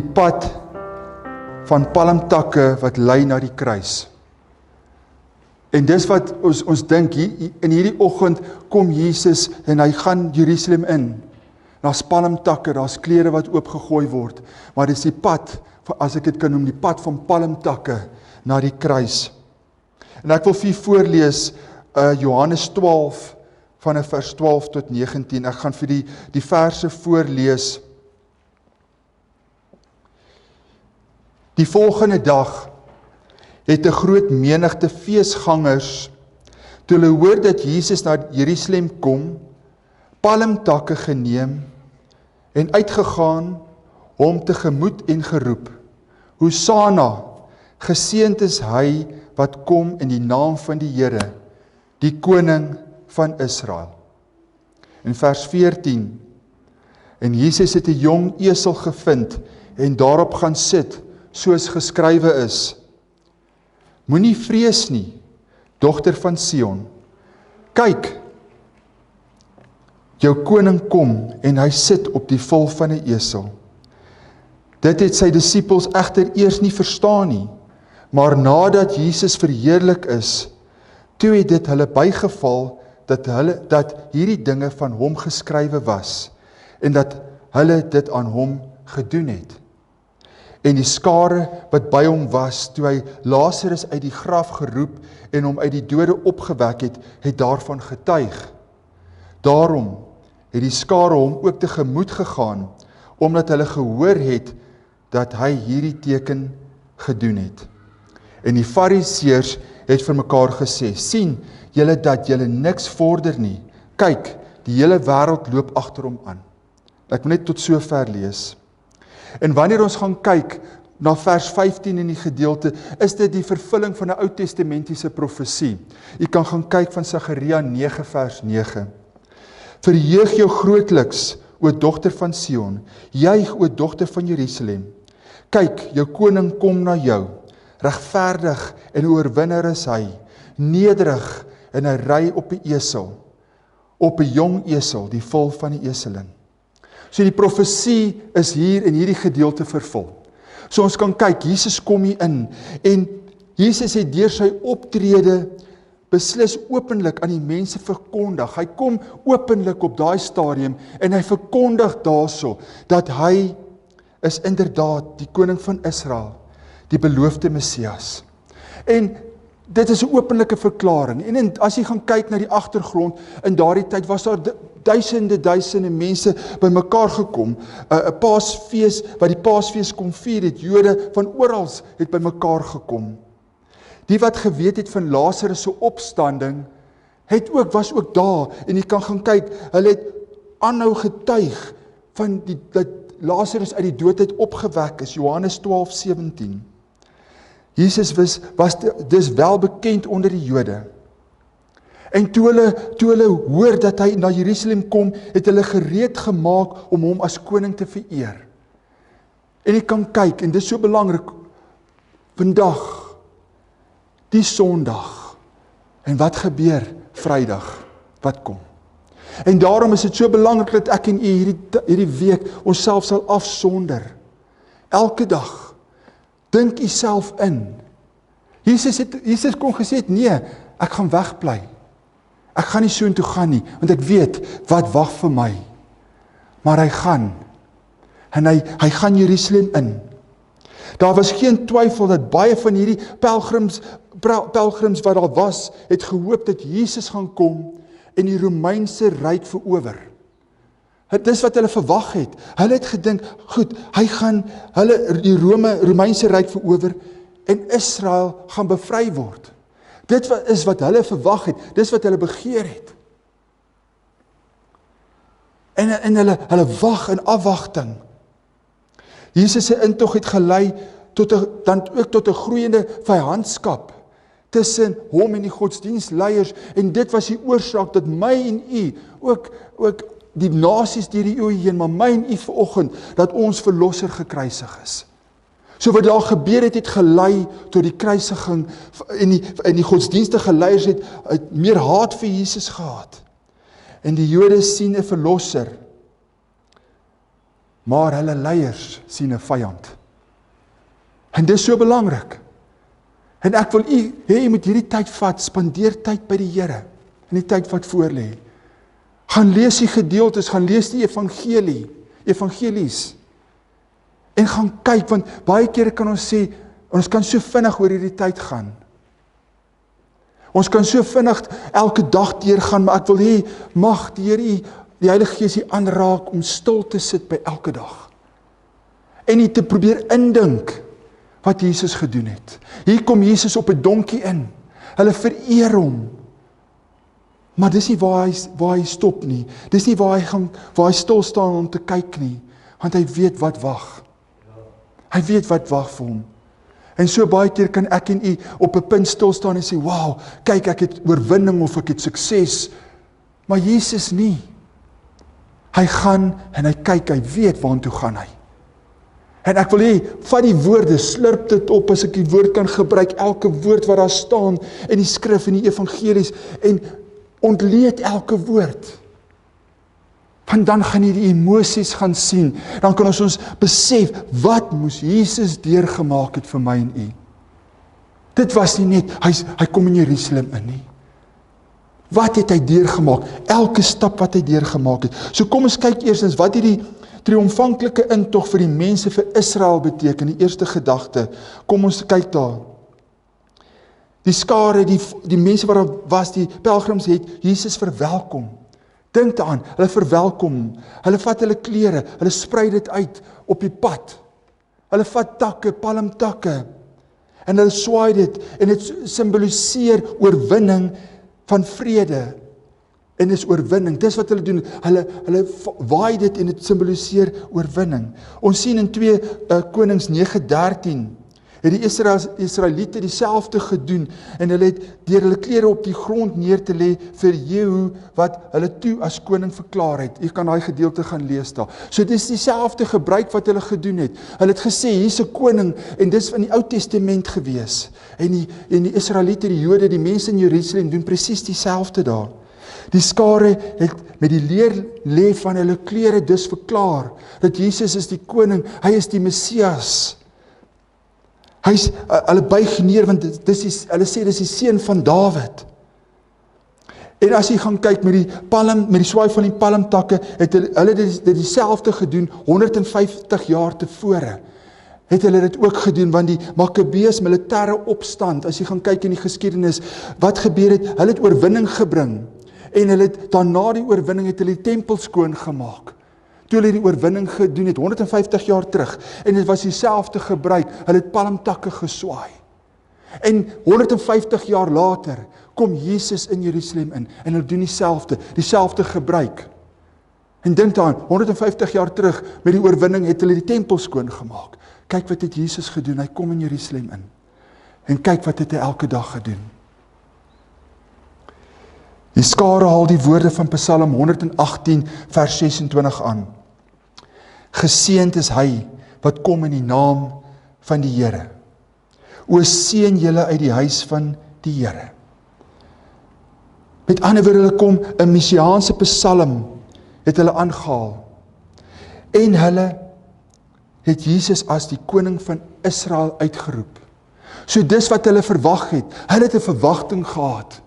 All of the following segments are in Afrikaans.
die pad van palmtakke wat lei na die kruis. En dis wat ons dink, in hierdie oggend kom Jesus en hy gaan Jerusalem in. Daar's palmtakke, daar's klere wat oopgegooi word, maar dis die pad, as ek dit kan noem, die pad van palmtakke na die kruis. En ek wil vir u voorlees Johannes 12 van vers 12 tot 19. Ek gaan vir die verse voorlees. Die volgende dag het 'n groot menigte feesgangers, toe hulle hoor dat Jesus na Jerusalem kom, palmtakke geneem en uitgegaan hom tegemoet en geroep: Hosanna, geseënd is hy wat kom in die naam van die Here, die koning van Israel. In vers 14, en Jesus het 'n jong esel gevind en daarop gaan sit, soos geskrywe is: Moenie vrees nie, dogter van Sion. Kyk, jou koning kom en hy sit op die vel van 'n esel. Dit het sy disippels egter eers nie verstaan nie, maar nadat Jesus verheerlik is, toe het dit hulle bygeval dat hierdie dinge van hom geskrywe was en dat hulle dit aan hom gedoen het. En die skare wat by hom was, toe hy Lazarus uit die graf geroep en hom uit die dode opgewek het, het daarvan getuig. Daarom het die skare hom ook tegemoet gegaan, omdat hulle gehoor het dat hy hierdie teken gedoen het. En die Fariseërs het vir mekaar gesê: Sien julle dat julle niks vorder nie? Kyk, die hele wêreld loop agter hom aan. Ek wil net tot sover lees. En wanneer ons gaan kyk na vers 15 in die gedeelte, is dit die vervulling van 'n Ou Testamentiese profesie. U kan gaan kyk van Sagaria 9 vers 9. Verheug jou grootliks, o dogter van Sion, juig, o dogter van Jerusalem. Kyk, jou koning kom na jou, regverdig en oorwinnaar is hy, nederig en hy ry op 'n esel, op 'n jong esel, die vel van die eseling. So die profesie is hier in hierdie gedeelte vervul. So ons kan kyk, Jesus kom hier in, en Jesus het deur sy optrede beslis openlik aan die mense verkondig. Hy kom openlik op daai stadium, en hy verkondig daarso, dat hy is inderdaad die koning van Israel, die beloofde Messias. En dit is 'n openlike verklaring, en as jy gaan kyk na die agtergrond, in daardie tyd was daar duisende mense bymekaar gekom, 'n Paasfees, wat die Paasfees kom vier het, Jode van oral het bymekaar gekom. Die wat geweet het van Lazarus se opstanding, was ook daar, en jy kan gaan kyk, hulle het aanhou getuig van dat Lazarus uit die dood opgewek is, Johannes 12:17. Jesus was dus wel bekend onder die Jode. En toe hulle hoor dat hy na Jerusalem kom, het hulle gereed gemaak om hom as koning te vereer. En jy kan kyk, en dit is so belangrik, vandag, die Sondag, en wat gebeur Vrydag, wat kom? En daarom is dit so belangrik dat ek en u hierdie week onsself sal afsonder. Elke dag, dink u self in. Jesus kon gesê het, nee, ek gaan wegbly. Ek gaan nie soontoe gaan nie, want ek weet wat wag vir my. Maar hy gaan, en hy gaan Jerusalem in. Daar was geen twyfel dat baie van hierdie pelgrims wat daar was, het gehoop dat Jesus gaan kom en die Romeinse ryk verower. Dis wat hulle verwag het. Hulle het gedink, goed, hy gaan die Romeinse ryk verower en Israel gaan bevry word. Dit is wat hulle verwag het, dis wat hulle begeer het. En hulle wag in afwagting. Jesus se intog het gelei tot 'n groeiende vyandskap tussen hom en die godsdienstleiers, en dit was die oorsaak dat my en u, ook die nasies deur die eeue heen, maar my en u vanoggend, dat ons verlosser gekruisig is. So wat daar gebeur het gelei tot die kruisiging, en die godsdienstige leiers het meer haat vir Jesus gehad. En die Jode sien 'n verlosser maar hulle leiers sien 'n vyand. En dis so belangrik. En ek wil jy moet hierdie tyd vat, spandeer tyd by die Here, in die tyd wat voor lê. Gaan lees die gedeeltes, gaan lees die evangelies, en gaan kyk, want baie kere kan ons sê, ons kan so vinnig oor hierdie tyd gaan. Ons kan so vinnig elke dag deurgaan, maar ek wil hê, mag die Here, die Heilige Gees u aanraak om stil te sit by elke dag. En nie te probeer indink wat Jesus gedoen het. Hier kom Jesus op 'n donkie in. Hulle vereer hom. Maar dis nie waar hy stop nie. Dis nie waar hy stil staan om te kyk nie, want hy weet wat wag. Hy weet wat wag vir hom. En so baie keer kan ek en u op 'n punt stil staan en sê, "Wow, kyk, ek het oorwinning of ek het sukses." Maar Jesus nie. Hy gaan en hy kyk, hy weet waartoe gaan hy. En ek wil hê, vat die woorde, slurp dit op as ek die woord kan gebruik, elke woord wat daar staan in die skrif en die evangelies, en ontleed elke woord. Want dan gaan jy die emosies gaan sien, dan kan ons besef, wat moes Jesus deurgemaak het vir my en u. Dit was nie net, hy kom in Jerusalem in nie. Wat het hy deurgemaak? Elke stap wat hy deurgemaak het. So kom ons kyk eerstens, wat het die triomfanklike intog vir die mense vir Israel beteken, die eerste gedagte. Kom ons kyk daar. Die skare, die mense wat daar was, die pelgrims het Jesus verwelkom. Dink daaraan, hulle verwelkom, hulle vat hulle klere, hulle sprei dit uit op die pad. Hulle vat takke, palmtakke, en hulle swaai dit, en dit simboliseer oorwinning van vrede. En dis oorwinning, dis wat hulle doen, hulle waai dit en dit simboliseer oorwinning. Ons sien in 2 Konings 9:13, het die Israeliete dieselfde gedoen, en hulle het deur hulle klere op die grond neer te lê vir Jehu, wat hulle toe as koning verklaar het. Jy kan daai gedeelte gaan lees daar. So dis dieselfde gebruik wat hulle gedoen het. Hulle het gesê, hier's 'n koning, en dis van die Ou Testament gewees. En die Israeliete, die Jode, die mense in Jerusalem doen presies dieselfde daar. Die skare het met die lê van hulle klere dus verklaar, dat Jesus is die koning, hy is die Messias. Hulle buig neer, want hulle sê dis die seun van Dawid. En as jy gaan kyk met die swaai van die palmtakke, het hulle dit dieselfde gedoen 150 jaar tevore. Het hulle dit ook gedoen, want die Makkabees militêre opstand, as jy gaan kyk in die geskiedenis, wat gebeur het? Hulle het oorwinning gebring, en hulle het daarna die oorwinning het hulle die tempel skoon gemaak. Toe hulle die oorwinning gedoen het, 150 jaar terug, en dit was dieselfde gebruik, hulle het palmtakke geswaai. En 150 jaar later, kom Jesus in Jerusalem in, en hulle doen dieselfde gebruik. En dink daaraan, 150 jaar terug, met die oorwinning het hulle die tempel skoon gemaak. Kyk wat het Jesus gedoen, hy kom in Jerusalem in. En kyk wat het hy elke dag gedoen. Die skare haal die woorde van Psalm 118 vers 26 aan. Geseënd is hy wat kom in die naam van die Here. O seën julle uit die huis van die Here. Met ander woorde, hulle kom 'n messiaanse psalm het hulle aangehaal. En hulle het Jesus as die koning van Israel uitgeroep. So dis wat hulle verwag het. Hulle het 'n verwagting gehad.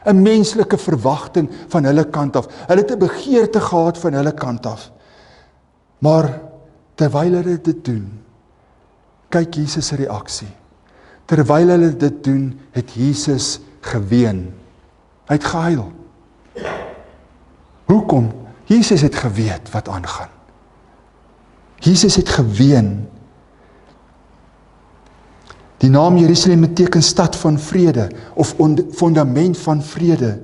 'n menslike verwagting van hulle kant af. Hulle het 'n begeerte gehad van hulle kant af. Maar terwyl hulle dit doen, kyk Jesus se reaksie. Terwyl hulle dit doen, het Jesus geween. Hy het gehuil. Hoekom? Jesus het geweet wat aangaan. Jesus het geween. Die naam Jerusalem beteken stad van vrede, of fundament van vrede.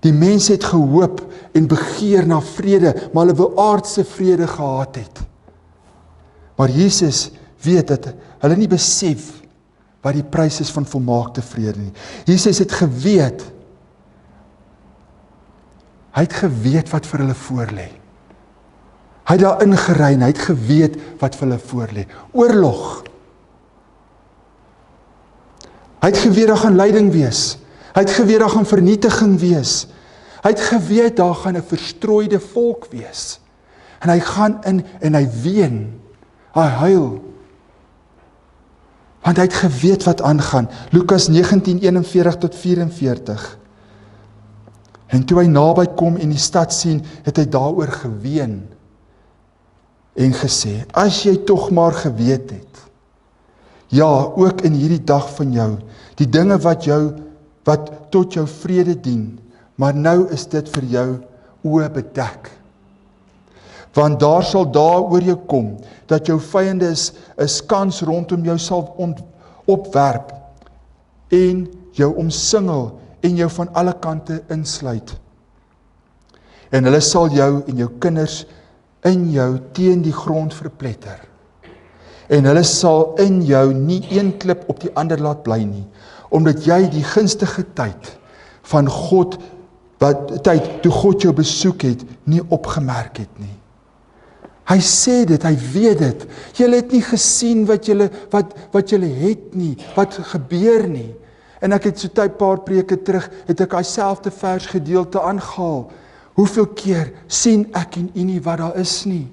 Die mense het gehoop en begeer na vrede, maar hulle wou aardse vrede gehad het. Maar Jesus weet dat hulle nie besef wat die prys is van volmaakte vrede nie. Jesus het geweet, hy het geweet wat vir hulle voorlê. Hy het daar ingery en hy het geweet wat vir hulle voorlê. Oorlog. Hy het geweet daar gaan lyding wees. Hy het geweet daar gaan vernietiging wees. Hy het geweet daar gaan 'n verstrooide volk wees. En hy gaan in en hy ween. Hy huil. Want hy het geweet wat aangaan. Lukas 19:41-44. En toe hy naby kom en die stad sien, het hy daaroor geween en gesê, as jy tog maar geweet het, ja, ook in hierdie dag van jou, die dinge wat tot jou vrede dien, maar nou is dit vir jou oë bedek. Want daar sal dae oor jou kom, dat jou vyande 'n skans rondom jou sal opwerp, en jou omsingel, en jou van alle kante insluit. En hulle sal jou en jou kinders in jou teen die grond verpletter. En hulle sal in jou nie een klip op die ander laat bly nie, omdat jy die gunstige tyd van God, toe God jou besoek het, nie opgemerk het nie. Hy sê dit, hy weet dit. Julle het nie gesien wat julle het nie, wat gebeur nie. En ek het so 'n paar preke terug, het ek dieselfde vers gedeelte aangehaal. Hoeveel keer sien ek en u nie wat daar is nie?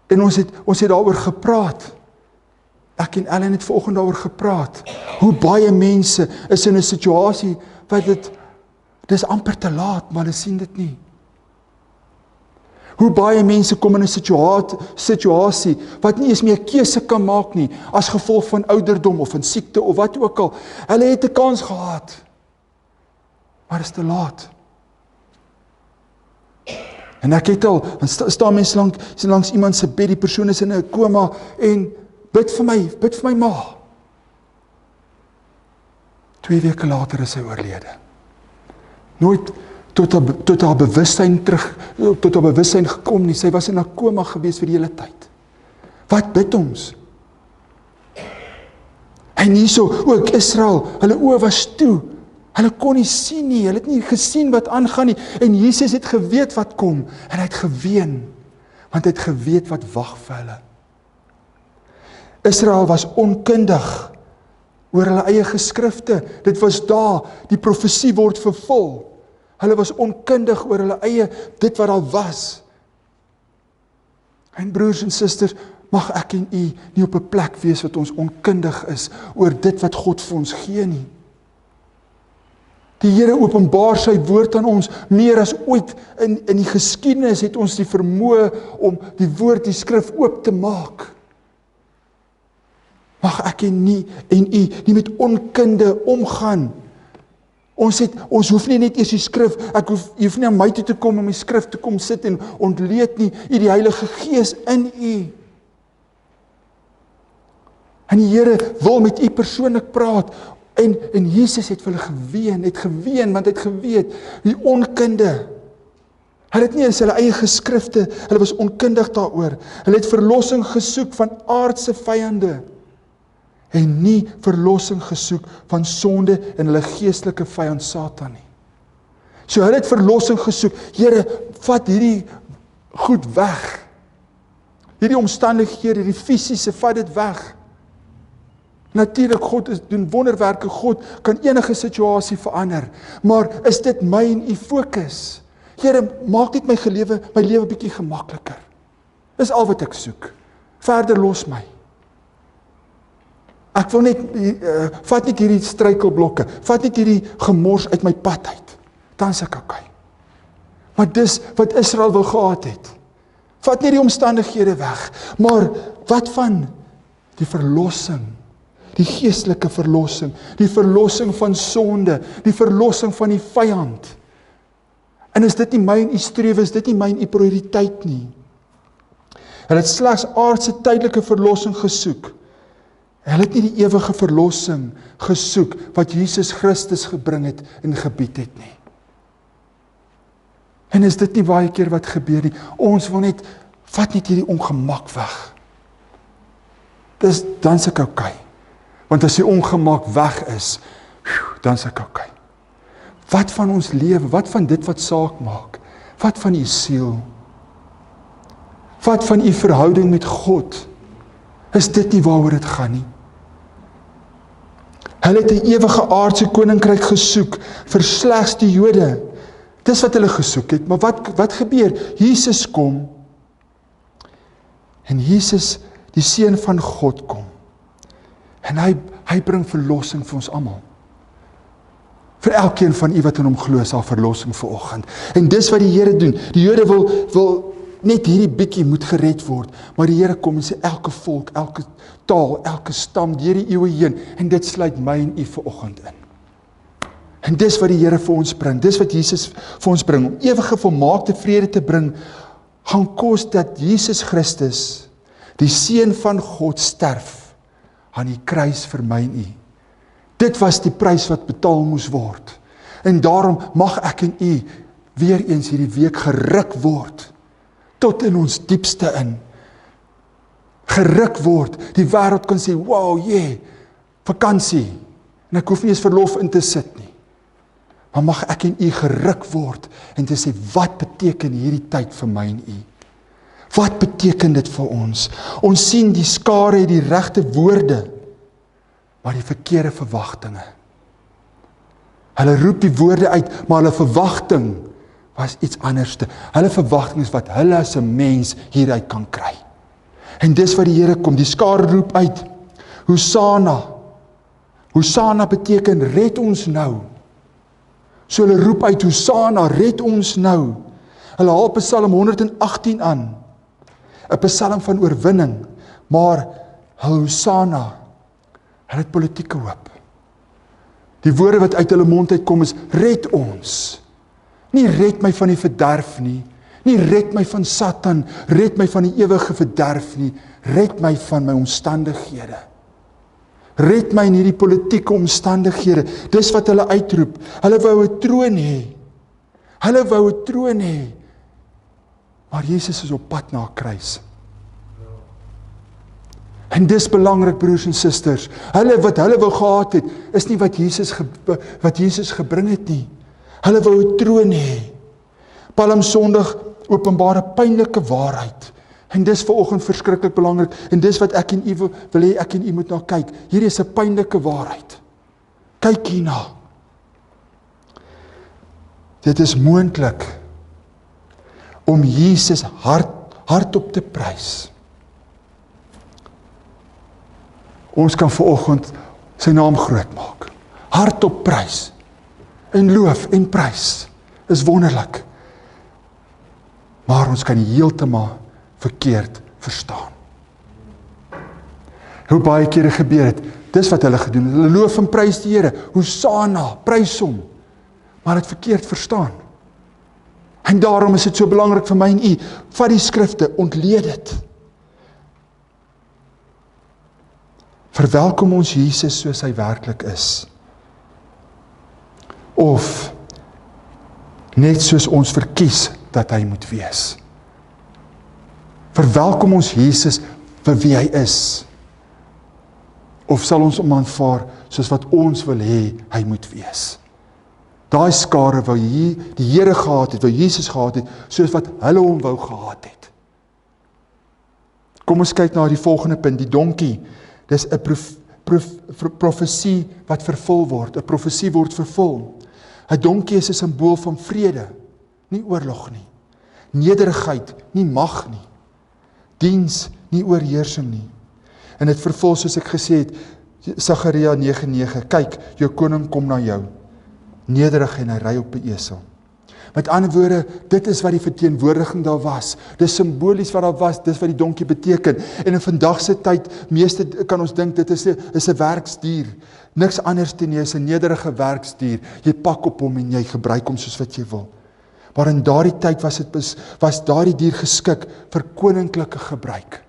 En ons het daaroor gepraat. Ek en Ellen het vanoggend daaroor gepraat. Hoe baie mense is in 'n situasie wat dis amper te laat, maar hulle sien dit nie. Hoe baie mense kom in 'n situasie wat nie eens meer 'n keuse kan maak nie, as gevolg van ouderdom of van siekte of wat ook al. Hulle het 'n kans gehad, maar is te laat. En ek het al, staan mense langs iemand se bed, die persoon is in 'n koma, en bid vir my ma. 2 weke later is sy oorlede. Nooit tot haar bewussyn gekom nie. Sy was in 'n koma gewees vir die hele tyd. Wat bid ons? En hierso ook Israel, hulle oë was toe. Hulle kon nie sien nie, hulle het nie gesien wat aangaan nie. En Jesus het geweet wat kom, en hy het geween, want hy het geweet wat wag vir hulle. Israel was onkundig oor hulle eie geskrifte. Dit was daar, die profesie word vervul. Hulle was onkundig oor hulle eie, dit wat daar was. En broers en susters, mag ek en u nie op 'n plek wees wat ons onkundig is oor dit wat God vir ons gee nie. Die Here openbaar sy woord aan ons meer as ooit in die geskiedenis, het ons die vermoë om die woord, die skrif oop te maak. Mag ek en u nie met onkunde omgaan. Ons hoef nie net eers die skrif, jy hoef nie aan my toe te kom om die skrif te kom sit en ontleed nie, u die Heilige Gees in u. En die Here wil met u persoonlik praat, en Jesus het vir hulle geween, want hy het geweet, die onkunde. Hulle het nie eens hulle eie geskrifte, hulle was onkundig daaroor. Hulle het verlossing gesoek van aardse vyande, en nie verlossing gesoek van sonde en hulle geestelike vyand Satan nie. So hulle het verlossing gesoek. Here, vat hierdie goed weg. Hierdie omstandighede, die fisiese, vat dit weg. Natuurlik, God doen wonderwerke, God kan enige situasie verander. Maar is dit my en u fokus? Here, maak net my lewe bietjie gemakliker. Dis al wat ek soek. Verder los my. Ek wil net, vat net hierdie struikelblokke, vat net hierdie gemors uit my pad uit. Dan is ek okay. Maar dis wat Israel wil gehad het. Vat net die omstandighede weg. Maar wat van die verlossing? Die geestelike verlossing, die verlossing van sonde, die verlossing van die vyand. En is dit nie my en u strewe, is dit nie my en u prioriteit nie. Hulle het slegs aardse tydelike verlossing gesoek. Hulle het nie die ewige verlossing gesoek wat Jesus Christus gebring het en gebied het nie. En is dit nie baie keer wat gebeur nie? Ons wil net, vat net hierdie ongemak weg. Dan is ek okay. Want as die ongemak weg is, dan is ek okay. Wat van ons lewe, wat van dit wat saak maak? Wat van u siel? Wat van u verhouding met God? Is dit nie waaroor dit gaan nie? Hulle het 'n ewige aardse koninkryk gesoek vir slegs die Jode. Dis wat hulle gesoek het, maar wat gebeur? Jesus kom, en Jesus, die Seun van God kom, en hy bring verlossing vir ons almal. Vir elkeen van u wat in hom glo, sal verlossing vanoggend. En dis wat die Here doen. Die Jode wil net hierdie bietjie moet gered word, maar die Here kom en sê elke volk, elke taal, elke stam, deur die eeue heen, en dit sluit my en u vanoggend in. En dis wat die Here vir ons bring, dis wat Jesus vir ons bring, om ewige volmaakte vrede te bring, gaan kos dat Jesus Christus, die Seun van God, sterf aan die kruis vir my en u. Dit was die prys wat betaal moes word. En daarom mag ek en u weer eens hierdie week geruk word, tot in ons diepste in. Geruk word, die wêreld kan sê, wow, vakansie, en ek hoef nie eens verlof in te sit nie. Maar mag ek en u geruk word, en te sê, wat beteken hierdie tyd vir my en u? Wat beteken dit vir ons? Ons sien die skare het die regte woorde, maar die verkeerde verwagtinge. Hulle roep die woorde uit, maar hulle verwagting was iets anderste. Hulle verwagting is wat hulle as 'n mens hieruit kan kry. En dis wat die Here kom, die skare roep uit, Hosanna. Hosanna beteken, red ons nou. So hulle roep uit, Hosanna, red ons nou. Hulle haal Psalm 118 aan, 'n psalm van oorwinning, maar Hosanna, hulle het politieke hoop. Die woorde wat uit hulle mond uitkom is, red ons. Nie red my van die verderf nie, nie red my van Satan, red my van die ewige verderf nie, red my van my omstandighede. Red my in hierdie politieke omstandighede. Dis wat hulle uitroep. Hulle wou 'n troon hê. Hulle wou 'n troon hê. Maar Jesus is op pad na 'n kruis. En dis belangrik, broers en susters. Wat hulle wou gehad het, is nie wat Jesus gebring het nie. Hulle wou 'n troon hê. Palm Sondag openbaar 'n pynlike waarheid. En dis vanoggend verskriklik belangrik. En dis wat ek en u wil hê ek en u moet na kyk. Hierdie is 'n pynlike waarheid. Kyk hierna. Dit is moontlik om Jesus hardop te prys. Ons kan vanoggend sy naam groot maak. Hardop prys. En loof en prys. Is wonderlik. Maar ons kan heeltemal verkeerd verstaan. Hoe baie kere gebeur het, dis wat hulle gedoen het. Hulle loof en prys die Here. Hosanna, prys hom. Maar het verkeerd verstaan. En daarom is dit so belangrik vir my en u, vat die skrifte, ontleed dit. Verwelkom ons Jesus soos hy werklik is. Of net soos ons verkies dat hy moet wees. Verwelkom ons Jesus vir wie hy is. Of sal ons hom aanvaar soos wat ons wil hê hy moet wees. Daai skare wou die Here gehad het, wou Jesus gehad het, soos wat hulle hom wou gehad het. Kom ons kyk na die volgende punt, die donkie. Dis 'n profesie wat vervul word, 'n profesie word vervul. 'n Donkie is 'n simbool van vrede, nie oorlog nie. Nederigheid, nie mag nie. Diens, nie oorheersing nie. En dit vervul soos ek gesê het, Sagaria 9:9, kyk, jou koning kom na jou. Nederig en hy ry op 'n esel. Met ander woorde, dit is wat die verteenwoordiging daar was. Dis simbolies wat daar was, dis wat die donkie beteken. En in vandag se tyd, meeste kan ons dink, dit is 'n werksdier. Niks anders nie, is 'n nederige werksdier. Jy pak op hom en jy gebruik hom soos wat jy wil. Maar in daardie tyd was daardie dier geskik vir koninklike gebruik.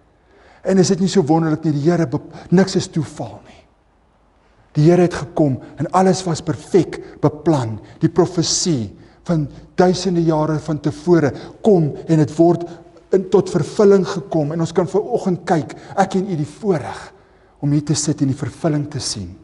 En is dit nie so wonderlik nie, die Here, niks is toeval nie. Die Here het gekom en alles was perfek beplan. Die profesie van duisende jare van tevore kom en dit word tot vervulling gekom. En ons kan vanoggend kyk, ek en u die voorreg om hier te sit en die vervulling te sien.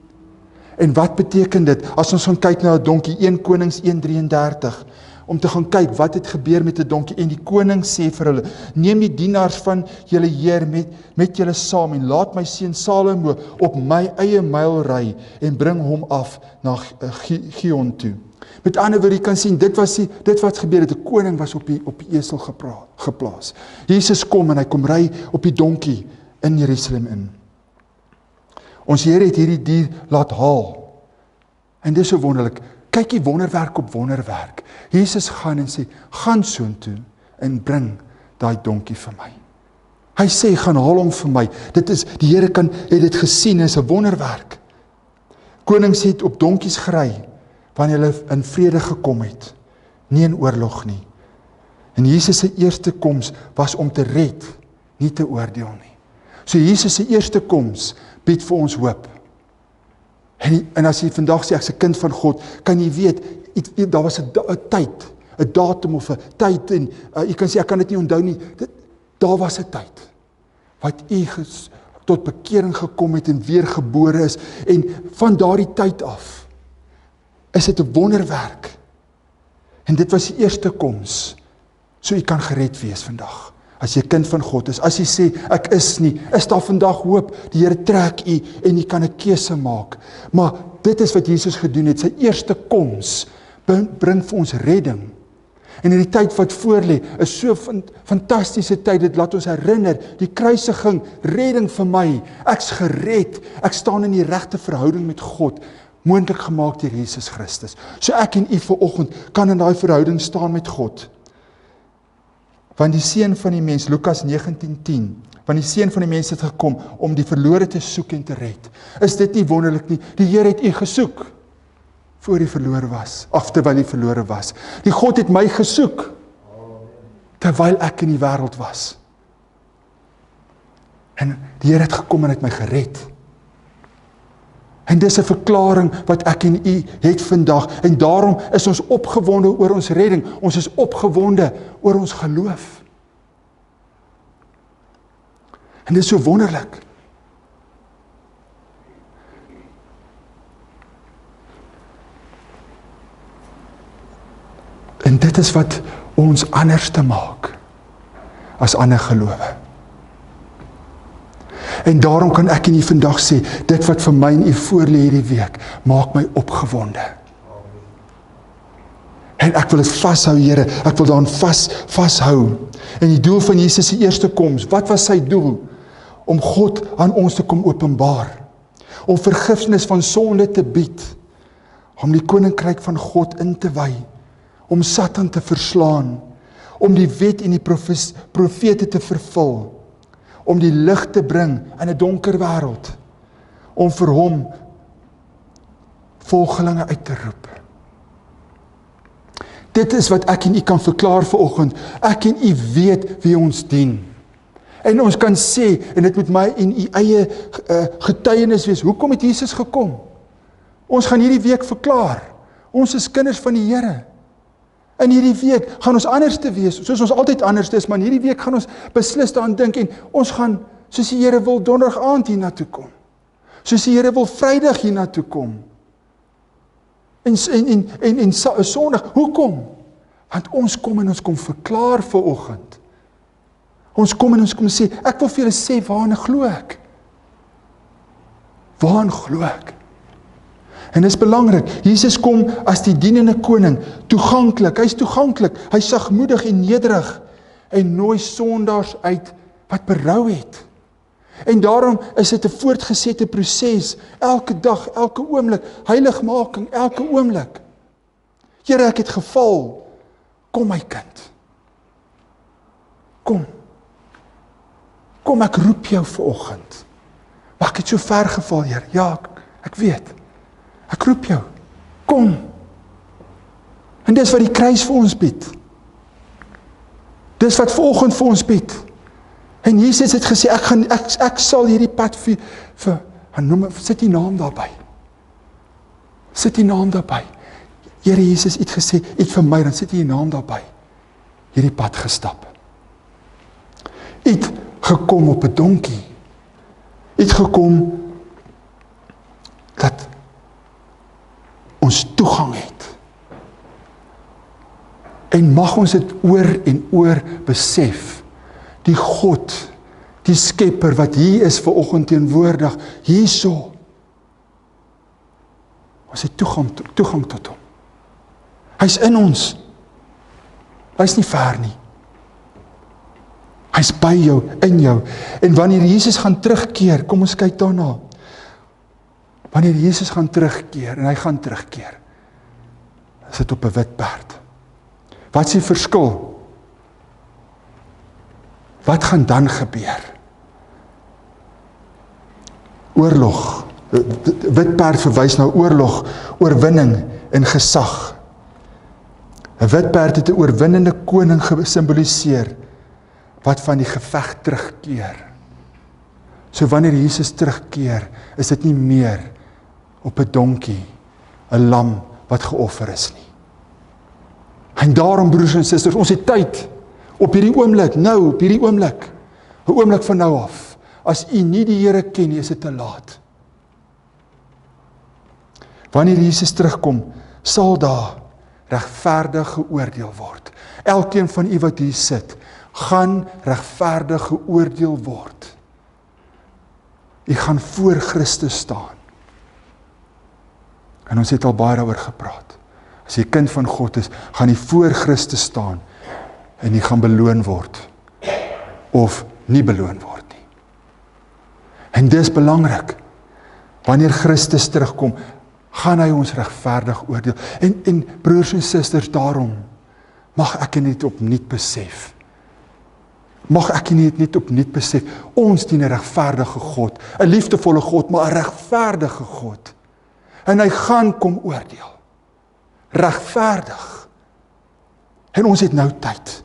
En wat beteken dit as ons gaan kyk na 'n donkie, 1 Konings 1:33, om te gaan kyk wat het gebeur met 'n donkie, en die koning sê vir hulle, neem die dienaars van julle Heer met julle saam en laat my seun Salomo op my eie myl ry en bring hom af na Gion toe. Met ander woorde, jy kan sien, dit wat gebeur het, 'n koning was op die esel geplaas. Jesus kom en hy kom ry op die donkie in Jerusalem in. Ons Here het hierdie dier laat haal. En dis so wonderlik. Kyk die wonderwerk op wonderwerk. Jesus gaan en sê, gaan soontoe en bring daai donkie vir my. Hy sê, gaan haal hom vir my. Die Here het dit gesien, is 'n wonderwerk. Konings het op donkies gery, wanneer hulle in vrede gekom het, nie in oorlog nie. En Jesus se eerste koms was om te red, nie te oordeel nie. So Jesus se eerste koms bied vir ons hoop. En as jy vandag sê, ek is 'n kind van God, kan jy weet, daar was 'n tyd, 'n datum of 'n tyd, en jy kan sê, ek kan dit nie onthou nie, daar was 'n tyd, wat u tot bekering gekom het en weergebore is, en van daardie tyd af, is dit 'n wonderwerk. En dit was die eerste koms, so jy kan gered wees vandag. As jy 'n kind van God is, as jy sê, ek is nie, is daar vandag hoop, die Here trek u, en jy kan 'n keuse maak. Maar dit is wat Jesus gedoen het, sy eerste koms, bring vir ons redding. En in die tyd wat voorlê, is so fantastiese tyd, dit laat ons herinner, die kruisiging, redding vir my, ek's gered, ek staan in die regte verhouding met God, moontlik gemaak deur Jesus Christus. So ek en u vanoggend kan in daai verhouding staan met God. Want die seun van die mens, Lukas 19:10, want die seun van die mens het gekom om die verlore te soek en te red. Is dit nie wonderlik nie? Die Here het u gesoek voor hy verlore was, of terwyl hy verlore was. Die God het my gesoek terwyl ek in die wêreld was. En die Here het gekom en het my gered. En dis 'n verklaring wat ek en u het vandag, en daarom is ons opgewonde oor ons redding, ons is opgewonde oor ons geloof. En dis so wonderlik. En dit is wat ons anders te maak as ander gelowe. En daarom kan ek en u vandag sê, dit wat vir my en u voorlê hierdie week, maak my opgewonde. En ek wil dit vashou, Here, ek wil daaraan vashou. En die doel van Jesus se eerste koms, wat was sy doel? Om God aan ons te kom openbaar, om vergifnis van sonde te bied, om die koninkryk van God in te wy, om Satan te verslaan, om die wet en die profete te vervul, om die lig te bring in 'n donker wêreld, om vir hom volgelinge uit te roep. Dit is wat ek en u kan verklaar vanoggend. Ek en u weet wie ons dien. En ons kan sê, en dit moet my en u eie getuienis wees, hoekom het Jesus gekom? Ons gaan hierdie week verklaar, ons is kinders van die Here. In hierdie week gaan ons anders te wees, soos ons altyd anders is, maar in hierdie week gaan ons beslis daaraan dink, en ons gaan, soos die Here wil, donderdag aand hier na toe kom. Soos die Here wil, Vrydag hier na toe kom. En Sondag, hoekom? Want ons kom en ons kom verklaar vanoggend. Ons kom en ons kom sê, ek wil vir julle sê, waaraan glo ek? Waaraan glo ek? En dit is belangrik, Jesus kom as die dienende koning, toeganklik, hy is toeganklik, hy is sagmoedig en nederig, en nooi sondaars uit wat berou het. En daarom is dit 'n voortgesette proses, elke dag, elke oomblik, heiligmaking, elke oomblik. Here, ek het geval, kom my kind. Kom, ek roep jou vanoggend. Maar ek het so ver geval, Here, ja, ek weet. Ek roep jou, kom. En dis wat die kruis vir ons bied. Dis wat vanoggend vir ons bied. En Jesus het gesê, ek sal hierdie pad vir sit die naam daarby. Sit die naam daarby. Here Jesus het gesê, het vir my, dan sit die naam daarby. Hierdie pad gestap. Het gekom op 'n donkie. Het gekom dat ons toegang het. En mag ons dit oor en oor besef, die God, die Skepper wat hier is vanoggend teenwoordig, hierso, ons het toegang tot hom. Hy's in ons. Hy's nie ver nie. Hy's by jou, in jou. En wanneer Jesus gaan terugkeer, kom ons kyk daarna. Wanneer Jesus gaan terugkeer, en hy gaan terugkeer, is dit op 'n wit perd. Wat is die verskil? Wat gaan dan gebeur? Oorlog. Wit perd verwys na oorlog, oorwinning en gesag. 'n Wit perd het 'n oorwinnende koning gesimboliseer, wat van die geveg terugkeer. So wanneer Jesus terugkeer, is dit nie meer op 'n donkie, 'n lam wat geoffer is nie. En daarom, broers en susters, ons het tyd, op hierdie oomblik, nou, op hierdie oomblik, 'n oomblik van nou af. As u nie die Here ken nie, is dit te laat. Wanneer Jesus terugkom, sal daar regverdig geoordeel word. Elkeen van u wat hier sit, gaan regverdig geoordeel word. U gaan voor Christus staan. En ons het al baie daaroor gepraat. As jy kind van God is, gaan jy voor Christus staan en jy gaan beloon word of nie beloon word nie. En dis belangrik. Wanneer Christus terugkom, gaan hy ons regverdig oordeel. En broers en susters, daarom mag ek dit opnuut besef. Mag ek net opnuut besef, ons dien 'n regverdige God, 'n liefdevolle God, maar 'n regverdige God. En hy gaan kom oordeel. Regverdig. En ons het nou tyd,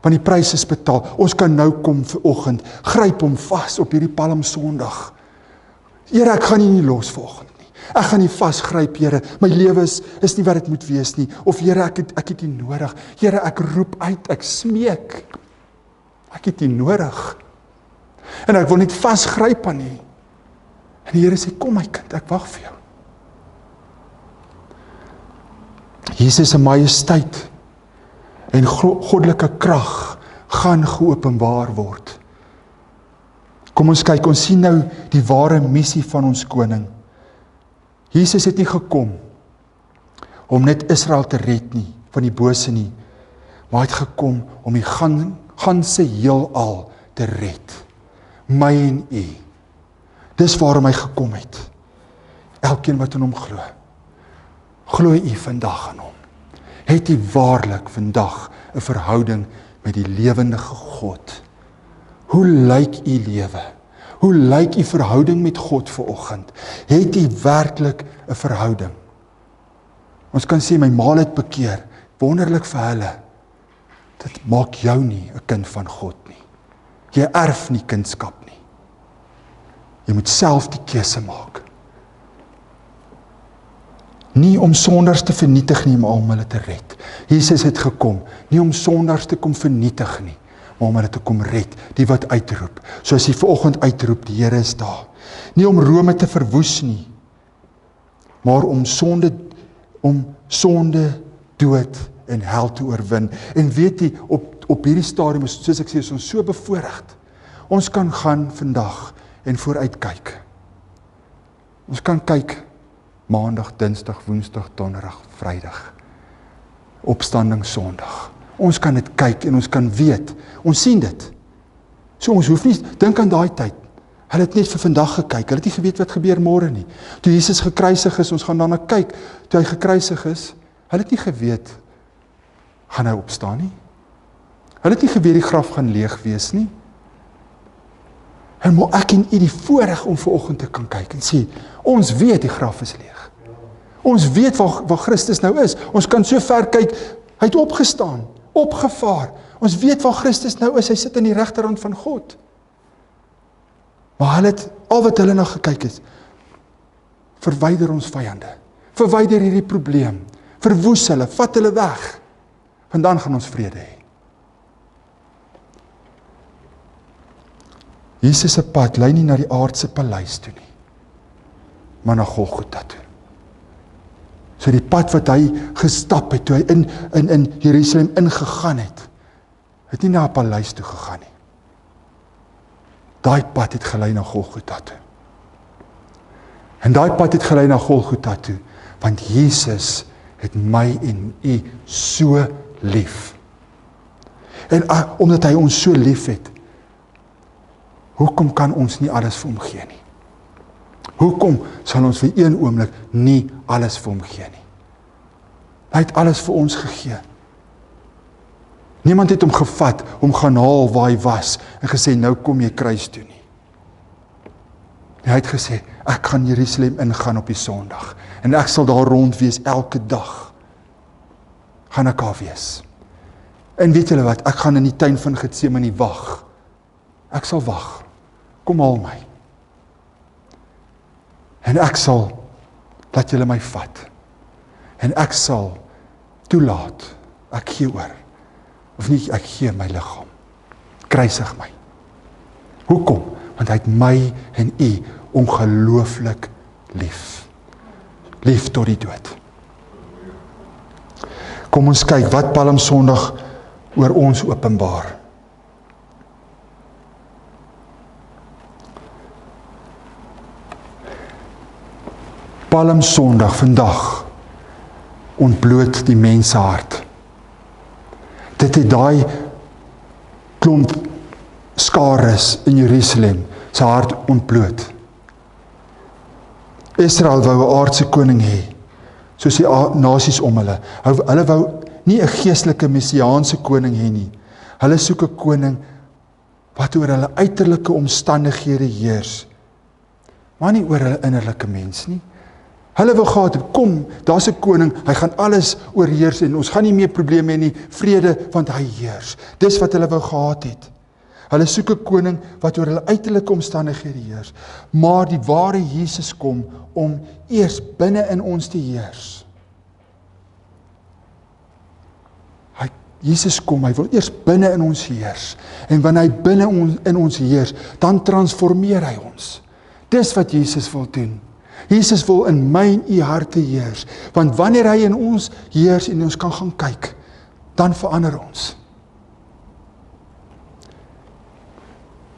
want die prys is betaal. Ons kan nou kom vanoggend, gryp hom vas op hierdie Palm Sondag. Here, ek gaan U nie los vanoggend nie. Ek gaan nie vasgryp, Here. My lewe is nie wat dit moet wees nie. Of Here, ek het U nodig. Here, ek roep uit, ek smeek. Ek het U nodig. En ek wil net vasgryp aan U. En die Here sê, kom my kind, ek wag vir jou. Jesus se majesteit en goddelike krag gaan geopenbaar word. Kom ons kyk, ons sien nou die ware missie van ons koning. Jesus het nie gekom om net Israel te red nie, van die bose nie, maar hy het gekom om die ganse heelal te red. My en u. Dis waarom hy gekom het. Elkeen wat in hom glo. Glo u vandag aan hom. Het u waarlik vandag 'n verhouding met die lewendige God? Hoe lyk u lewe? Hoe lyk u verhouding met God vanoggend? Het u werklik 'n verhouding? Ons kan sê, my ma het bekeer. Wonderlik vir hulle. Dit maak jou nie 'n kind van God nie. Jy erf nie kindskap nie. Jy moet self die keuse maak. Nie om sondaars te vernietig nie, maar om hulle te red. Jesus het gekom, nie om sondaars te kom vernietig nie, maar om hulle te kom red, die wat uitroep. Soos hy vanoggend uitroep, die Here is daar. Nie om Rome te verwoes nie, maar om sonde, dood en hel te oorwin. En weet jy, op hierdie stadium, soos ek sê, is ons so bevoorreg. Ons kan gaan vandag en vooruitkyk. Ons kan kyk Maandag, Dinsdag, Woensdag, Donderdag, Vrydag. Opstanding Sondag. Ons kan dit kyk en ons kan weet. Ons sien dit. So ons hoef nie, dink aan daai tyd. Hulle het net vir vandag gekyk. Hulle het nie geweet wat gebeur môre nie. Toe Jesus gekruisig is, ons gaan daarna kyk. Toe hy gekruisig is, hulle het nie geweet, gaan hy opstaan nie. Hulle het nie geweet die graf gaan leeg wees nie. En moet ek en u die voorreg om vanoggend te kan kyk en sê, ons weet die graf is leeg. Ons weet waar Christus nou is. Ons kan so ver kyk, hy het opgestaan, opgevaar. Ons weet waar Christus nou is, hy sit aan die regterhand van God. Maar hulle het, al wat hulle nou gekyk het, verwyder ons vyande, verwyder hierdie probleem, verwoes hulle, vat hulle weg, want dan gaan ons vrede hê. Jesus se pad lei nie na die aardse paleis toe nie, maar na Golgotha toe. So die pad wat hy gestap het, toe hy in Jerusalem ingegaan het nie na 'n paleis toe gegaan nie. Daai pad het gelei na Golgotha toe. En daai pad het gelei na Golgotha toe, want Jesus het my en u so lief. En omdat hy ons so lief het, hoekom kan ons nie alles vir hom gee nie? Hoekom sal ons vir een oomblik nie alles vir hom gee nie? Hy het alles vir ons gegee. Niemand het hom gevat, hom gaan haal waar hy was, en gesê, nou kom jy kruis toe nie. Hy het gesê, ek gaan Jerusalem ingaan op die Sondag, en ek sal daar rond wees elke dag. Gaan ek daar wees. En weet julle wat, ek gaan in die tuin van Getsemane wag. Ek sal wag. Kom haal my. En ek sal laat julle my vat. En ek sal toelaat, ek gee oor. Of nie, ek gee my liggaam. Kruisig my. Hoekom? Want hy het my en u ongelooflik lief. Lief tot die dood. Kom ons kyk wat Palm Sondag oor ons openbaar. Palm Sondag vandag ontbloot die menshart. Dit het daai klomp skares in Jerusalem sy hart ontbloot. Israel wou 'n aardse koning hê, soos die nasies om hulle. Hulle wou nie 'n geestelike messiaanse koning hê nie. Hulle soek 'n koning wat oor hulle uiterlike omstandighede heers, maar nie oor hulle innerlike mens nie. Hulle wou gehad het, kom, daar's 'n koning, hy gaan alles oorheers en ons gaan nie meer probleme hê nie, vrede, want hy heers. Dis wat hulle wou gehad het. Hulle soek 'n koning wat oor hulle uiterlike omstandighede heers, maar die ware Jesus kom om eers binne in ons te heers. Jesus kom, hy wil eers binne in ons heers, en wanneer hy binne in ons heers, dan transformeer hy ons. Dis wat Jesus wil doen. Jesus wil in my en u harte heers, want wanneer hy in ons heers en ons kan gaan kyk, dan verander ons.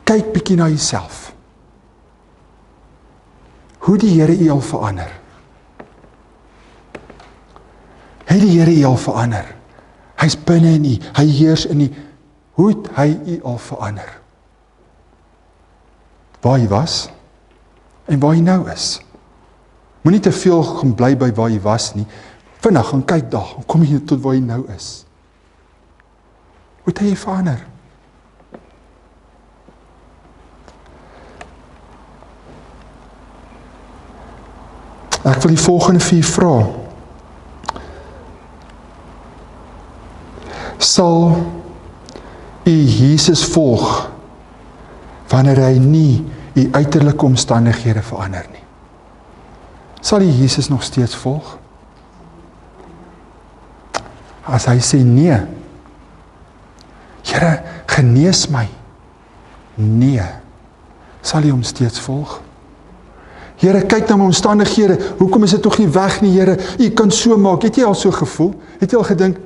Kyk bietjie na jouself. Hoe die Here u al verander. Het die Here u al verander? Hy's binne in u, hy heers in u. Hoe het hy u al verander? Waar jy was en waar jy nou is. Moenie te veel gaan bly by waar jy was nie. Vinnig gaan kyk daar, kom jy tot waar jy nou is. Hoe het hy verander? Ek wil die volgende 4 vra. Sal u Jesus volg wanneer hy nie u uiterlike omstandighede verander nie? Sal jy Jesus nog steeds volg? As hy sê nee, Here, genees my. Nee, sal jy hom steeds volg? Here, kyk na my omstandighede, hoekom is dit tog nie weg nie, Here? U kan so maak, het jy al so gevoel? Het jy al gedink,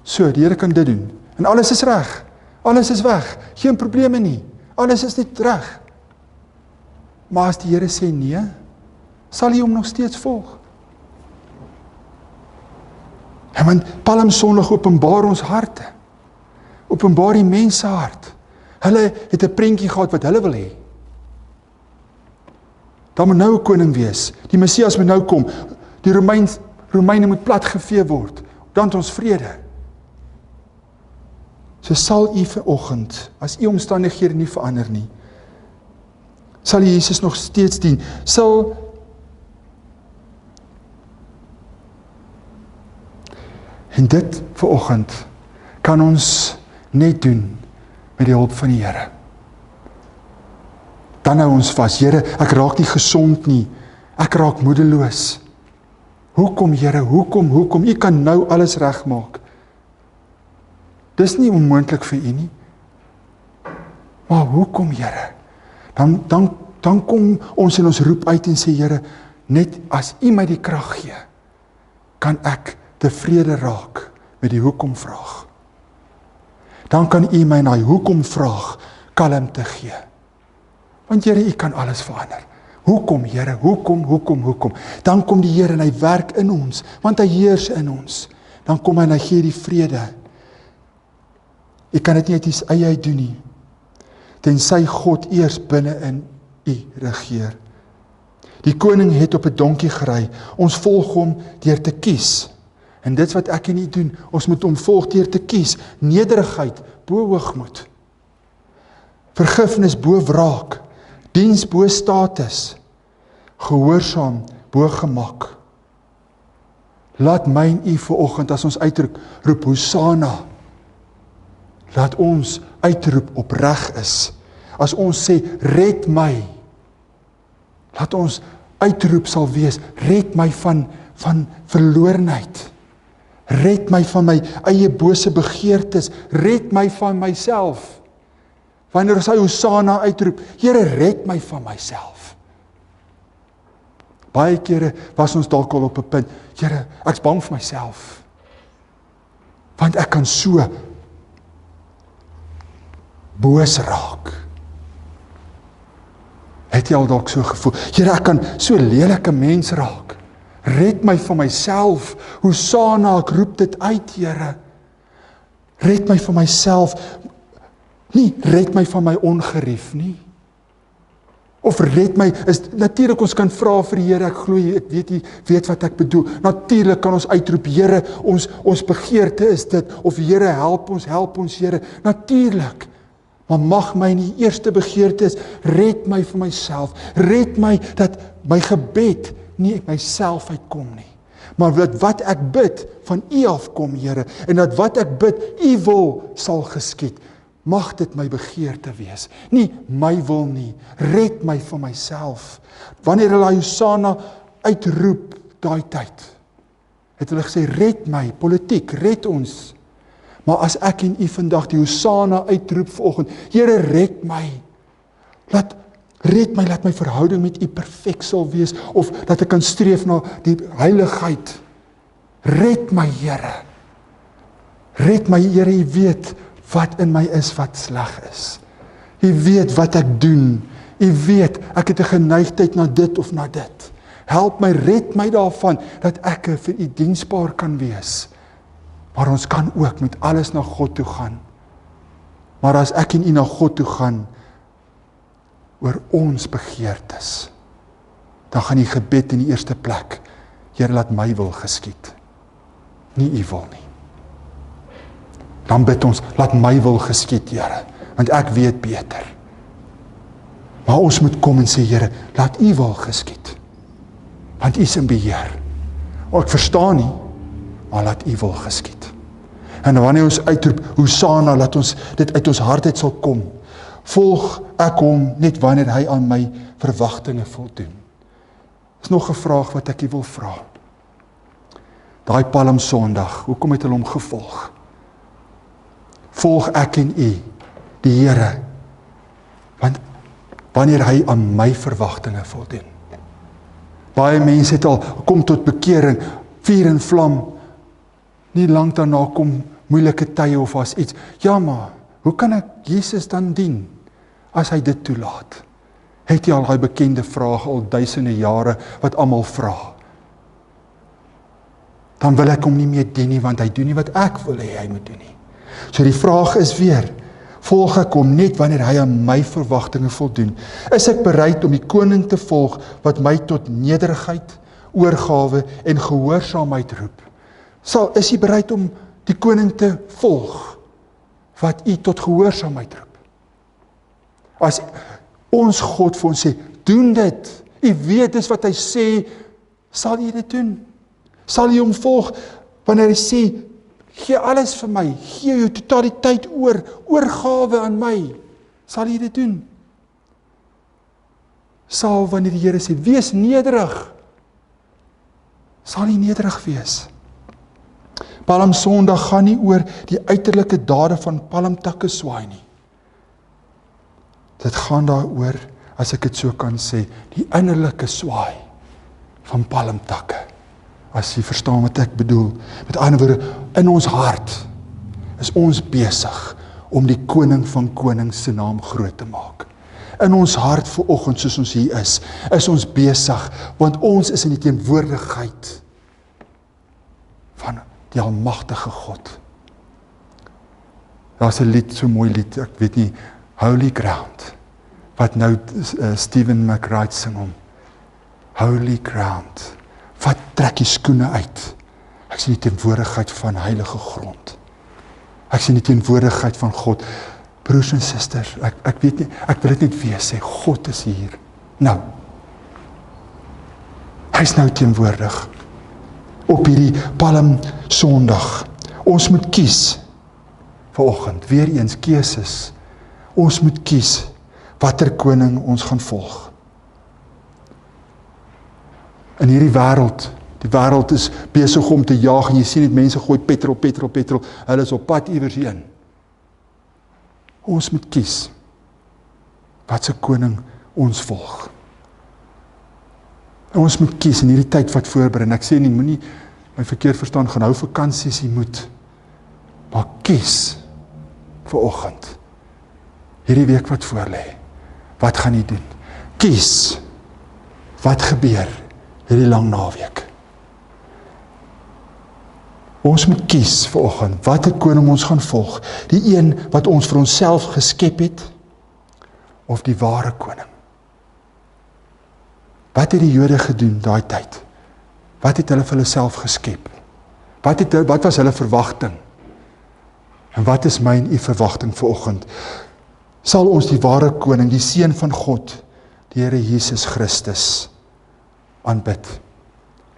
so, die Here kan dit doen, en alles is reg, alles is weg, geen probleme nie, alles is net reg. Maar as die Here sê nee, sal jy hom nog steeds volg? En want Palm Sondag openbaar ons harte, openbaar die mense hart. Hulle het 'n prentjie gehad wat hulle wil hê. Daar moet nou 'n koning wees, die Messias moet nou kom, die Romeine moet platgevee word, dan het ons vrede. So sal u vanoggend, as u omstandighede nie verander nie, sal jy Jesus nog steeds dien, en dit vanoggend kan ons net doen met die hulp van die Here. Dan hou ons vas, Here, ek raak nie gesond nie, ek raak moedeloos. Hoekom, Here, hoekom? U kan nou alles regmaak. Dis nie onmoontlik vir u nie. Maar hoekom, Here? Dan kom ons en ons roep uit en sê, Here, net as u my die krag gee, kan ek tevrede raak met die hoekom vraag. Dan kan u my na die hoekom vraag kalmte gee. Want Here, u kan alles verander. Hoekom, Here? Hoekom? Dan kom die Here en hy werk in ons, want hy heers in ons. Dan kom hy en hy gee die vrede. Jy kan dit nie uit die eie uit doen nie, tensy God eers binne in u regeer. Die koning het op 'n donkie gery, ons volg hom deur te kies. En dit wat ek en u doen, ons moet hom volg deur te kies. Nederigheid bo hoogmoed. Vergifnis bo wraak. Diens bo status. Gehoorsaam bo gemak. Laat my en u vanoggend as ons uitroep Hosanna. Laat ons uitroep opreg is. As ons sê red my. Laat ons uitroep sal wees, red my van verlorenheid. Red my van my eie bose begeertes, red my van myself. Wanneer ons Hosanna uitroep, Here red my van myself. Baie kere was ons dalk al op 'n punt, Here, ek's bang vir myself. Want ek kan so boos raak. Het jy al dalk so gevoel? Here, ek kan so lelike mens raak. Red my van myself. Hosanna, ek roep dit uit, Here. Red my van myself. Nie red my van my ongerief nie. Of red my, natuurlik ons kan vra vir die Here, ek glo ek weet wat ek bedoel. Natuurlik kan ons uitroep, Here, ons begeerte is dit, of Here, help ons, Here. Natuurlik. Maar mag my nie eerste begeerte is, red my van myself. Red my dat my gebed nie uit myself uitkom nie. Maar dat wat ek bid van U afkom, Here, en dat wat ek bid, U wil sal geskied. Mag dit my begeerte wees. Nie my wil nie. Red my van myself. Wanneer hulle Hosanna uitroep daai tyd, het hulle gesê, red my, politiek, red ons. Maar as ek en u vandag die Hosanna uitroep vanoggend, Here red my. Red my, laat my verhouding met u perfek sal wees, of dat ek kan streef na die heiligheid. Red my, Here. Red my, Here, u weet wat in my is wat sleg is. U weet wat ek doen. U weet, ek het 'n geneigtheid na dit of na dit. Help my, red my daarvan, dat ek vir u diensbaar kan wees. Maar ons kan ook met alles na God toe gaan. Maar as ek en u na God toe gaan, oor ons begeertes, dan gaan die gebed in die eerste plek, Here, laat my wil geskied, nie u wil nie. Dan bid ons, laat my wil geskied, Here, want ek weet beter. Maar ons moet kom en sê, Here, laat u wil geskied, want u is in beheer. Ek verstaan nie, maar laat u wil geskied. En wanneer ons uitroep, Hosanna, laat ons dit uit ons hart uit sal kom. Volg ek hom net wanneer hy aan my verwagtinge voldoen. Is nog 'n vraag wat ek u wil vra. Daai Palm Sondag, hoekom het hulle hom gevolg? Volg ek en u, die Here, want wanneer hy aan my verwagtinge voldoen. Baie mense het al kom tot bekering, vuur en vlam, nie lank daarna kom moeilike tye of as iets. Ja, maar hoe kan ek Jesus dan dien as hy dit toelaat? Het jy al daai bekende vraag al duisende jare wat almal vra? Dan wil ek hom nie meer dien nie, want hy doen nie wat ek wil hê hy moet doen nie. So die vraag is weer, volg ek hom net wanneer hy aan my verwagtinge voldoen? Is ek bereid om die koning te volg wat my tot nederigheid, oorgawe en gehoorsaamheid roep? Is u bereid om die koning te volg wat u tot gehoorsaamheid roep? As ons God vir ons sê, doen dit, u weet dis wat hy sê, sal u dit doen? Sal u hom volg wanneer hy sê, gee alles vir my, gee jou totaliteit oorgawe aan my, sal u dit doen? Sal wanneer die Here sê, wees nederig, sal u nederig wees? Palm Sondag gaan nie oor die uiterlike dade van palmtakke swaai nie. Dit gaan daaroor, as ek dit so kan sê, die innerlike swaai van palmtakke. As jy verstaan wat ek bedoel. Met ander woorde, in ons hart is ons besig om die koning van konings se naam groot te maak. In ons hart vanoggend soos ons hier is ons besig, want ons is in die teenwoordigheid van die almagtige God. Daar's 'n lied, so mooi lied, ek weet nie, Holy Ground, wat nou Stephen McWright sing om. Holy Ground, wat trek die skoene uit? Ek sien die teenwoordigheid van heilige grond. Ek sien die teenwoordigheid van God. Broers en susters, ek weet nie, ek wil dit net weer sê, God is hier. Nou, hy is nou teenwoordig. Op hierdie Palm Sondag. Ons moet kies, vanoggend, weer eens keuses. Ons moet kies, watter koning ons gaan volg. In hierdie wêreld, die wêreld is besig om te jaag, en jy sien dit, mense gooi petrol, hulle is op pad iewers heen. Ons moet kies, wat se koning ons volg. En ons moet kies in hierdie tyd wat voorberei, en ek sê nie, moenie my verkeerd verstaan, gaan hou vakansies, jy moet, maar kies, vanoggend, hierdie week wat voorlê, wat gaan jy doen? Kies, wat gebeur hierdie lang naweek? Ons moet kies vanoggend, watter koning ons gaan volg, die een wat ons vir onsself geskep het, of die ware koning? Wat het die Jode gedoen daai tyd? Wat het hulle vir hulle self geskep? Wat was hulle verwagting? En wat is my en u verwagting vanoggend? Sal ons die ware koning, die seun van God, die Here Jesus Christus, aanbid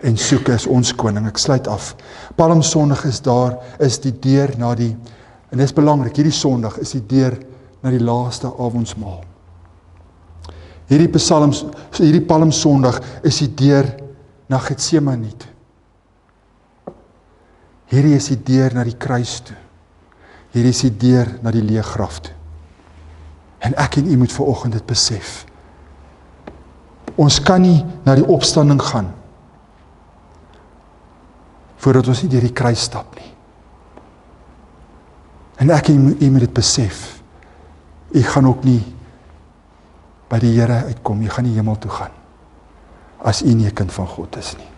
en soek as ons koning? Ek sluit af. Palm Sondag is die deur na die, en dit is belangrik, hierdie Sondag is die deur na die laaste avondsmaal. Hierdie Palm Sondag is die deur na Getsemane toe. Hierdie is die deur na die kruis toe. Hierdie is die deur na die leë graf toe. En ek en u moet vanoggend dit besef. Ons kan nie na die opstanding gaan voordat ons nie deur die kruis stap nie. En ek en u moet dit besef. U gaan ook nie by die Here uitkom, jy gaan nie hemel toe gaan, as u nie 'n kind van God is nie.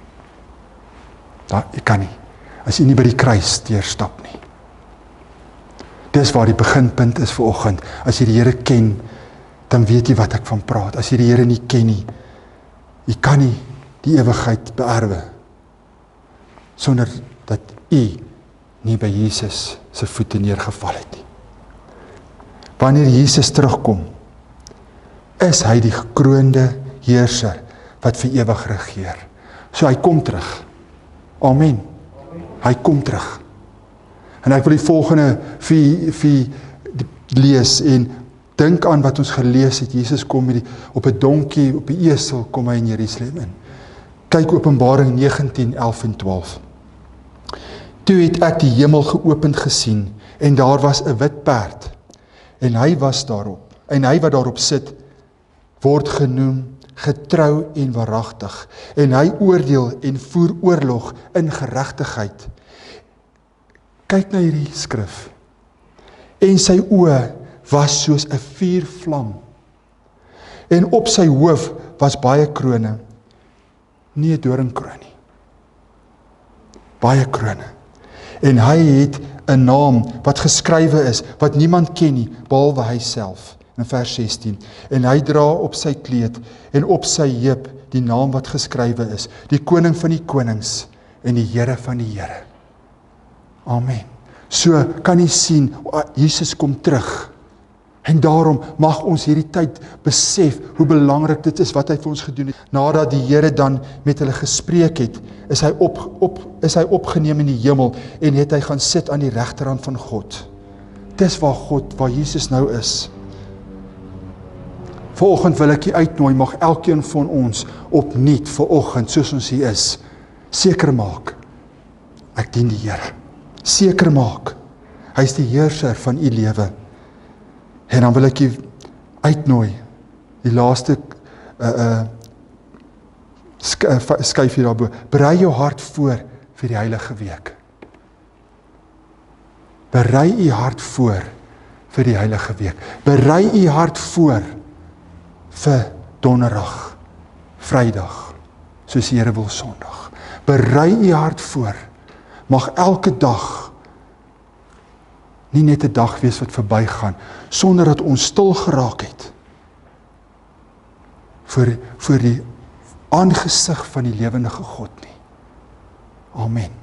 Jy kan nie, as u nie by die kruis deurstap nie. Dis waar die beginpunt is vanoggend. As jy die Here ken, dan weet jy wat ek van praat. As jy die Here nie ken nie, jy kan nie die ewigheid beerwe, sonder dat u nie by Jesus se voete neergeval het nie. Wanneer Jesus terugkom, is hy die gekroonde heerser wat vir ewig regeer. So hy kom terug. Amen. Hy kom terug. En ek wil die volgende vier lees en dink aan wat ons gelees het. Jesus kom op 'n donkie, op 'n esel kom hy in Jerusalem in. Kyk Openbaring 19, 11 en 12. Toe het ek die hemel geopend gesien en daar was 'n wit perd en hy was daarop. En hy wat daarop sit word genoem getrou en waaragtig, en hy oordeel en voer oorlog in geregtigheid. Kyk na hierdie skrif. En sy oë was soos 'n vuurvlam, en op sy hoof was baie krone, nie 'n doringkroon nie, baie krone. En hy het 'n naam wat geskrywe is, wat niemand ken nie, behalwe hy self. In vers 16, en hy dra op sy kleed en op sy heup die naam wat geskrywe is, die koning van die konings en die Here van die Here. Amen. So kan jy sien, Jesus kom terug. En daarom mag ons hierdie tyd besef hoe belangrik dit is wat hy vir ons gedoen het. Nadat die Here dan met hulle gespreek het, is hy opgeneem in die hemel en het hy gaan sit aan die regterhand van God. Dis waar Jesus nou is. Vanoggend wil ek u uitnooi, mag elkeen van ons opnuut vanoggend, soos ons hier is, seker maak, ek dien die Here. Seker maak, hy is die heerser van u lewe. En dan wil ek u uitnooi, die laaste skuif hier daarbo, berei jou hart voor vir die heilige week. Berei u hart voor vir die heilige week. Berei u hart voor vir donderdag, Vrydag, soos die Here wil Sondag. Berei u hart voor. Mag elke dag nie net 'n dag wees wat verbygaan, sonder dat ons stil geraak het voor die aangesig van die lewende God nie. Amen.